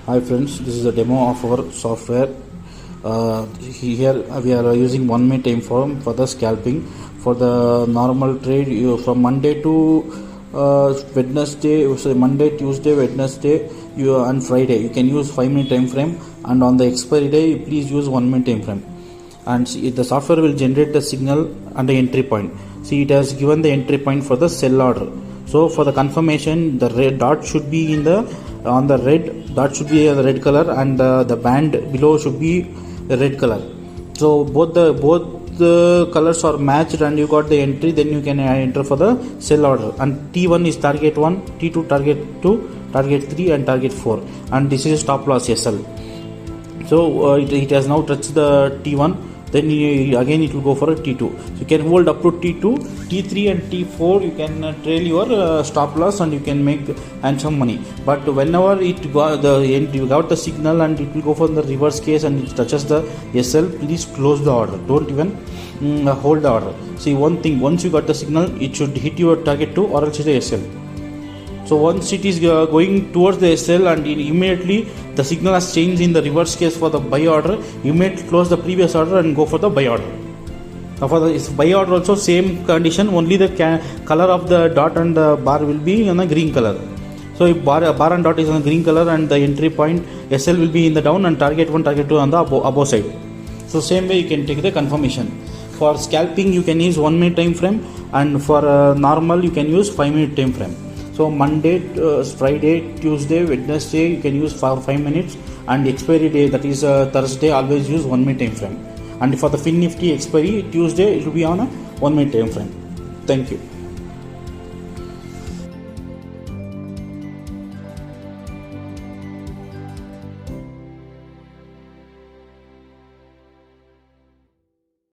Hi friends, this is a demo of our software. Here we are using 1 minute time frame for the scalping. For the normal trade, from Monday to Wednesday, so Monday, Tuesday, Wednesday, and Friday, you can use 5 minute time frame, and on the expiry day, please use 1 minute time frame. And the software will generate the signal and the entry point. See, it has given the entry point for the sell order. So for the confirmation, the red dot should be on the red dot should be the red color, and the band below should be the red color. So both the colors are matched, and you got the entry. Then you can enter for the sell order. And T1 is target 1, T2 target 2, target 3, and target 4. And this is stop loss SL. So it has now touched the T1. Then again it will go for a T2. So you can hold up to T2, T3 and T4. You can trail your stop loss, and you can make handsome money. But whenever it got you got the signal and it will go for the reverse case and it touches the SL, please close the order. Don't even hold the order. See, one thing, once you got the signal, it should hit your target 2 or else it's a SL. So once it is going towards the SL and immediately the signal has changed in the reverse case for the buy order, immediately close the previous order and go for the buy order. Now for the buy order also same condition, only the color of the dot and the bar will be in a green color. So if bar and dot is on the green color, and the entry point SL will be in the down, and target 1, target 2 on the above side. So same way you can take the confirmation. For scalping you can use 1 minute time frame, and for normal you can use 5 minute time frame. So Monday, Friday, Tuesday, Wednesday you can use 5 minutes, and expiry day, that is Thursday, always use 1 minute time frame. And for the Fin Nifty expiry Tuesday, it will be on a 1 minute time frame. Thank you.